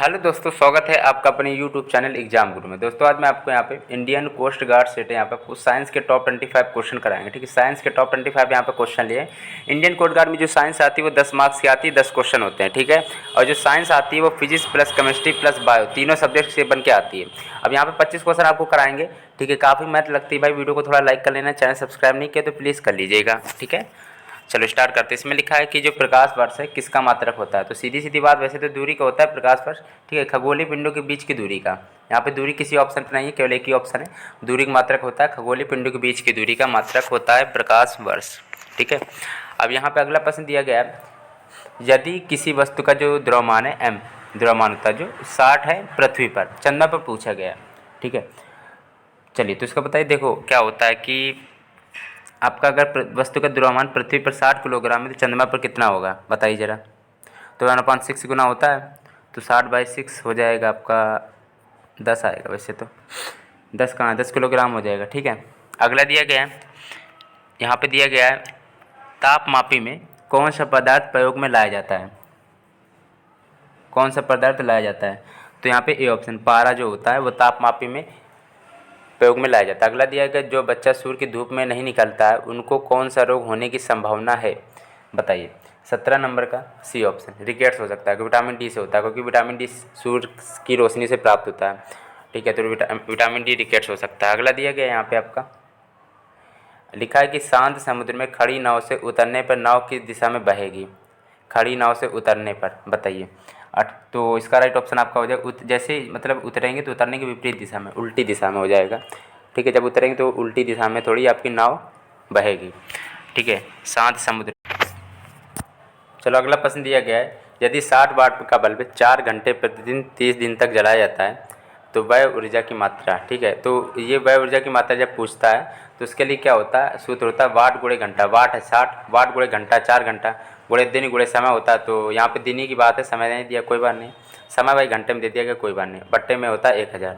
Hello दोस्तों, स्वागत है आपका अपने यूट्यूब चैनल एग्जाम गुरु में। दोस्तों आज मैं आपको यहाँ पे इंडियन कोस्ट गार्ड सेट है यहाँ पे कुछ साइंस के टॉप 25 क्वेश्चन कराएंगे। ठीक है, साइंस के टॉप 25 यहाँ पे क्वेश्चन लिए। इंडियन कोस्ट गार्ड में जो साइंस आती है वो 10 मार्क्स की आती है, 10 क्वेश्चन होते हैं। ठीक है, और जो साइंस आती है वो physics plus chemistry plus bio तीनों सब्जेक्ट से बन के आती है। अब यहाँ पे 25 क्वेश्चन आपको कराएंगे। ठीक है, काफ़ी मेहनत लगती है भाई। वीडियो को थोड़ा लाइक कर लेना, चैनल सब्सक्राइब नहीं किया तो प्लीज़ कर लीजिएगा। ठीक है, चलो स्टार्ट करते हैं। इसमें लिखा है कि जो प्रकाश वर्ष है किसका मात्रक होता है। तो सीधी सीधी बात, वैसे तो दूरी का होता है प्रकाश वर्ष। ठीक है, खगोलीय पिंडों के बीच की दूरी का। यहाँ पे दूरी किसी ऑप्शन पर नहीं है, केवल एक ही ऑप्शन है। दूरी का मात्रक होता है खगोलीय पिंडों के बीच की दूरी का मात्रक होता है प्रकाश वर्ष। ठीक है, अब यहाँ पे अगला प्रश्न दिया गया है, यदि किसी वस्तु का जो द्रव्यमान है m, द्रव्यमान होता है जो 60 है पृथ्वी पर, चंद्रमा पर पूछा गया है। ठीक है, चलिए तो इसका बताइए। देखो क्या होता है कि आपका अगर वस्तु का द्रव्यमान पृथ्वी पर 60 किलोग्राम है तो चंद्रमा पर कितना होगा बताइए ज़रा। तो 1/6 गुना होता है, तो 60/6 हो जाएगा आपका 10 आएगा। वैसे तो 10 कहाँ, 10 किलोग्राम हो जाएगा। ठीक है, अगला दिया गया है, यहाँ पे दिया गया है तापमापी में कौन सा पदार्थ प्रयोग में लाया जाता है। कौन सा पदार्थ लाया जाता है, तो यहाँ पे ए ऑप्शन पारा जो होता है वो तापमापी में प्रयोग में लाया जाता है। अगला दिया गया, जो बच्चा सूर्य की धूप में नहीं निकलता है उनको कौन सा रोग होने की संभावना है बताइए। 17 नंबर का सी ऑप्शन रिकेट्स हो सकता है, क्योंकि विटामिन डी से होता है, क्योंकि विटामिन डी सूर्य की रोशनी से प्राप्त होता है। ठीक है, तो विटामिन डी रिकेट्स हो सकता है। अगला दिया गया यहाँ पे आपका लिखा है कि शांत समुद्र में खड़ी नाव से उतरने पर नाव किस दिशा में बहेगी। खड़ी नाव से उतरने पर बताइए। तो इसका राइट ऑप्शन आपका हो जाएगा जैसे मतलब उतरेंगे तो उतरने के विपरीत दिशा में, उल्टी दिशा में हो जाएगा। ठीक है, जब उतरेंगे तो उल्टी दिशा में थोड़ी आपकी नाव बहेगी। ठीक है, शांत समुद्र। चलो अगला प्रश्न दिया गया है, यदि 60 वाट का बल्ब 4 घंटे प्रतिदिन 30 दिन तक जलाया जाता है तो वह ऊर्जा की मात्रा। ठीक है, तो ये वह ऊर्जा की मात्रा जब पूछता है तो उसके लिए क्या होता है, सूत्र होता है वाट गुणे घंटा। वाट है 60, वाट गुणे घंटा 4 घंटा, गुणे दिन गुणे समय होता है। तो यहाँ पे दिन ही की बात है, समय नहीं दिया कोई बात नहीं, समय भाई घंटे में दे दिया गया कोई बात नहीं, बट्टे में होता है 1000।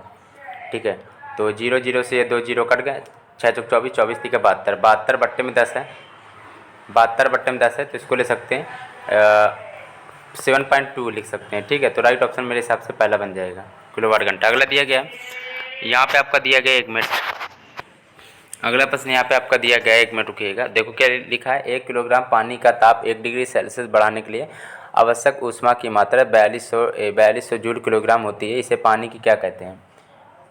ठीक है, तो 0 0 से ये 2 0 कट गए, 6 चौक 24, 24 3 72, 72 बट्टे में 10 है, 72 बट्टे में 10 है, तो इसको ले सकते हैं 7.2 लिख सकते हैं। ठीक है, तो राइट ऑप्शन मेरे हिसाब से पहला बन जाएगा किलोवाट घंटा। अगला दिया गया यहाँ पे आपका दिया गया 1 मिनट। अगला प्रश्न यहाँ पे आपका दिया गया 1 मिनट रुकिएगा। देखो क्या लिखा है, 1 किलोग्राम पानी का ताप 1 डिग्री सेल्सियस बढ़ाने के लिए आवश्यक ऊष्मा की मात्रा 4200 जूल किलोग्राम होती है। इसे पानी की क्या कहते हैं।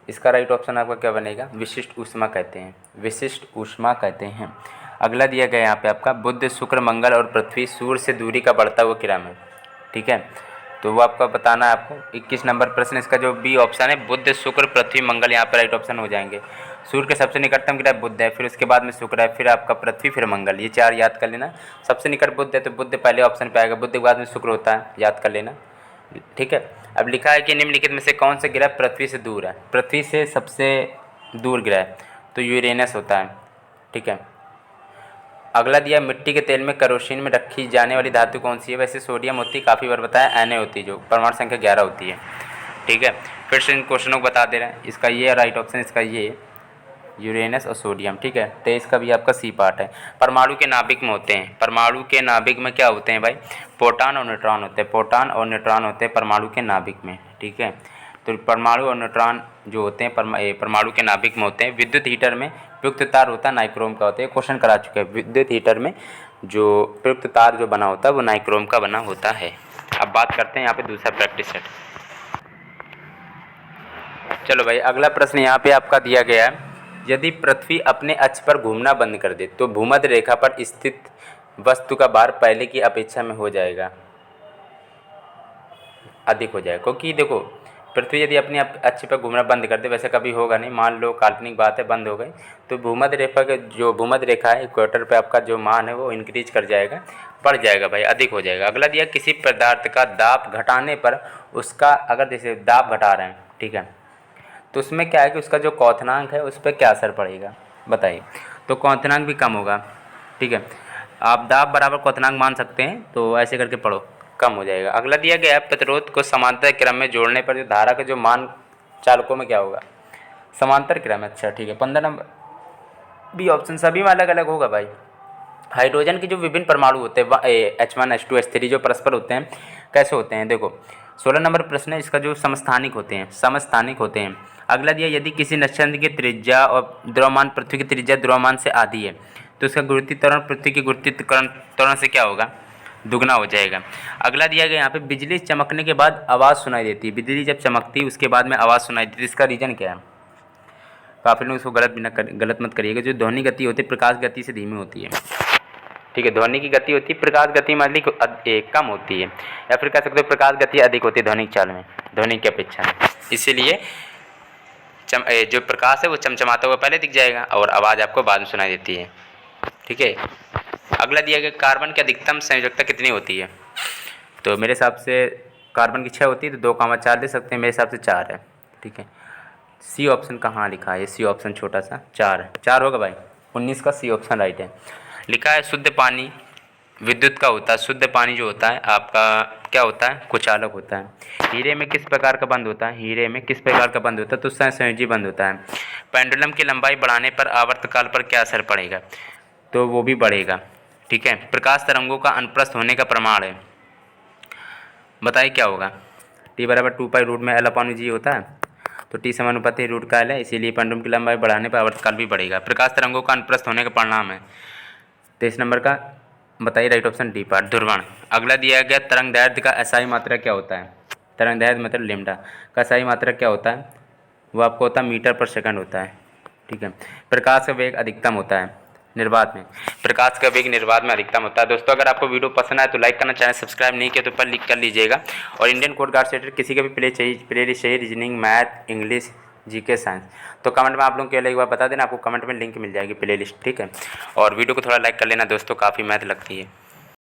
इसका राइट ऑप्शन आपका क्या बनेगा, विशिष्ट ऊष्मा कहते हैं, विशिष्ट ऊष्मा कहते हैं। अगला दिया गया यहाँ पे आपका बुध शुक्र मंगल और पृथ्वी सूर्य से दूरी का बढ़ता हुआ क्रम है। ठीक है, तो वो आपका बताना है आपको। 21 नंबर प्रश्न इसका जो बी ऑप्शन है, बुध शुक्र पृथ्वी मंगल, यहाँ पर राइट ऑप्शन हो जाएंगे। सूर्य के सबसे निकटतम ग्रह बुध है, फिर उसके बाद में शुक्र है, फिर आपका पृथ्वी, फिर मंगल, ये 4 याद कर लेना। सबसे निकट बुध है तो बुध पहले ऑप्शन पे आएगा, बुध के बाद में शुक्र होता है, याद कर लेना। ठीक है, अब लिखा है कि निम्नलिखित में से कौन सा ग्रह पृथ्वी से दूर है। पृथ्वी से सबसे दूर ग्रह तो यूरेनस होता है। ठीक है, अगला दिया मिट्टी के तेल में केरोसिन में रखी जाने वाली धातु कौन सी है। वैसे सोडियम होती है, काफ़ी बार बताया, Na होती है जो परमाणु संख्या 11 होती है। ठीक है, फिर से इन क्वेश्चनों को बता दे रहे हैं। इसका ये राइट ऑप्शन, इसका ये यूरेनस और सोडियम। ठीक है, 23 का भी आपका सी पार्ट है। परमाणु के नाभिक में होते हैं, परमाणु के नाभिक में क्या होते हैं भाई, प्रोटॉन और न्यूट्रॉन होते हैं, प्रोटॉन और न्यूट्रॉन होते हैं परमाणु के नाभिक में। ठीक है, तो परमाणु और न्यूट्रॉन जो होते हैं परमाणु के नाभिक में होते हैं। विद्युत हीटर में प्रयुक्त तार होता है नाइक्रोम का होता है, क्वेश्चन करा चुके हैं। विद्युत हीटर में जो प्रयुक्त तार जो बना होता है वो नाइक्रोम का बना होता है। अब बात करते हैं यहाँ पे दूसरा प्रैक्टिस सेट। चलो भाई अगला प्रश्न यहाँ पे आपका दिया गया है, यदि पृथ्वी अपने अक्ष पर घूमना बंद कर दे तो भूमध्य रेखा पर स्थित वस्तु का भार पहले की अपेक्षा में हो जाएगा, अधिक हो जाएगा। क्योंकि देखो पृथ्वी यदि अपने अक्ष पर घूमना बंद कर दे, वैसे कभी होगा नहीं, मान लो काल्पनिक बात है, बंद हो गई, तो भूमध्य रेखा के जो भूमध्य रेखा है इक्वेटर पे आपका जो मान है वो इंक्रीज कर जाएगा, बढ़ जाएगा भाई, अधिक हो जाएगा। अगला दिया किसी पदार्थ का दाब घटाने पर उसका, अगर जैसे दाब घटा रहे हैं, ठीक है, तो उसमें क्या है कि उसका जो क्वथनांक है उस पर क्या असर पड़ेगा बताइए। तो क्वथनांक भी कम होगा। ठीक है, आप दाब बराबर क्वथनांक मान सकते हैं, तो ऐसे करके पढ़ो, कम हो जाएगा। अगला दिया गया है प्रतिरोध को समांतर क्रम में जोड़ने पर जो धारा का जो मान चालकों में क्या होगा, समांतर क्रम। अच्छा ठीक है, 15 नंबर बी ऑप्शन, सभी में अलग अलग होगा भाई। हाइड्रोजन के जो विभिन्न परमाणु होते हैं H1 H2 H3 जो परस्पर होते हैं, कैसे होते हैं देखो, 16 नंबर प्रश्न है, इसका जो समस्थानिक होते हैं। अगला दिया, यदि किसी नक्षत्र की त्रिज्या और द्रव्यमान पृथ्वी की त्रिज्या द्रव्यमान से आधी है तो उसका गुरुत्वीय त्वरण पृथ्वी के गुरुत्वीय त्वरण से क्या होगा, दुगना हो जाएगा। अगला दिया गया यहाँ पे, बिजली चमकने के बाद आवाज़ सुनाई देती है। बिजली जब चमकती है उसके बाद में आवाज़ सुनाई देती है, इसका रीज़न क्या है। काफ़ी लोग इसको गलत मत करिएगा। जो ध्वनि गति होती है प्रकाश गति से धीमी होती है, ठीक है। ध्वनि की गति होती है प्रकाश गति में कम होती है, या फिर कह सकते हो प्रकाश गति अधिक होती है ध्वनि चाल में, ध्वनि की अपेक्षा में। इसीलिए जो प्रकाश है वो चमचमाता हुआ पहले दिख जाएगा और आवाज़ आपको बाद में सुनाई देती है, ठीक है। अगला दिया गया, कार्बन की अधिकतम संयोजकता कितनी होती है। तो मेरे हिसाब से कार्बन की 6 होती है, तो 2,4 दे सकते हैं, मेरे हिसाब से 4 है, ठीक है। सी ऑप्शन कहाँ लिखा है, सी ऑप्शन छोटा सा 4 है, 4 होगा भाई। 19 का सी ऑप्शन राइट है। लिखा है, शुद्ध पानी विद्युत का होता है। शुद्ध पानी जो होता है आपका क्या होता है, कुचालक होता है। हीरे में किस प्रकार का बंध होता है, हीरे में किस प्रकार का बंध होता है, तो संयोजी बंध होता है। पेंडुलम की लंबाई बढ़ाने पर आवर्तकाल पर क्या असर पड़ेगा, तो वो भी बढ़ेगा, ठीक है। प्रकाश तरंगों का अनुप्रस्थ होने का प्रमाण है, बताइए क्या होगा। टी बराबर 2 पाई रूट में एल अपॉन जी होता है, तो टी समानुपाती रूट का एल है, इसीलिए पेंडुलम की लंबाई बढ़ाने पर आवर्तकाल भी बढ़ेगा। प्रकाश तरंगों का अनुप्रस्थ होने का परिणाम है। 23 नंबर का बताइए राइट ऑप्शन डी पार्ट, ध्रुवण। अगला दिया गया, तरंग दैर्ध्य का एसआई मात्रा क्या होता है। तरंग दैर्ध्य मतलब लेमडा का एसआई मात्रा क्या होता है, वो आपको होता है मीटर पर सेकंड होता है, ठीक है। प्रकाश का वेग अधिकतम होता है निर्वात में, प्रकाश का वेग निर्वात में अधिकतम होता है। दोस्तों अगर आपको वीडियो पसंद आए तो लाइक करना, चैनल सब्सक्राइब नहीं किया तो ऊपर लिख कर लीजिएगा। और इंडियन कोस्ट गार्ड से रिलेटेड किसी का भी प्ले लिस्ट चाहिए, reasoning, math, English, GK, science, तो कमेंट में आप लोगों के लिए एक बार बता देना, आपको कमेंट में लिंक मिल जाएगी प्ले लिस्ट, ठीक है। और वीडियो को थोड़ा लाइक कर लेना दोस्तों, काफ़ी मेहनत लगती है।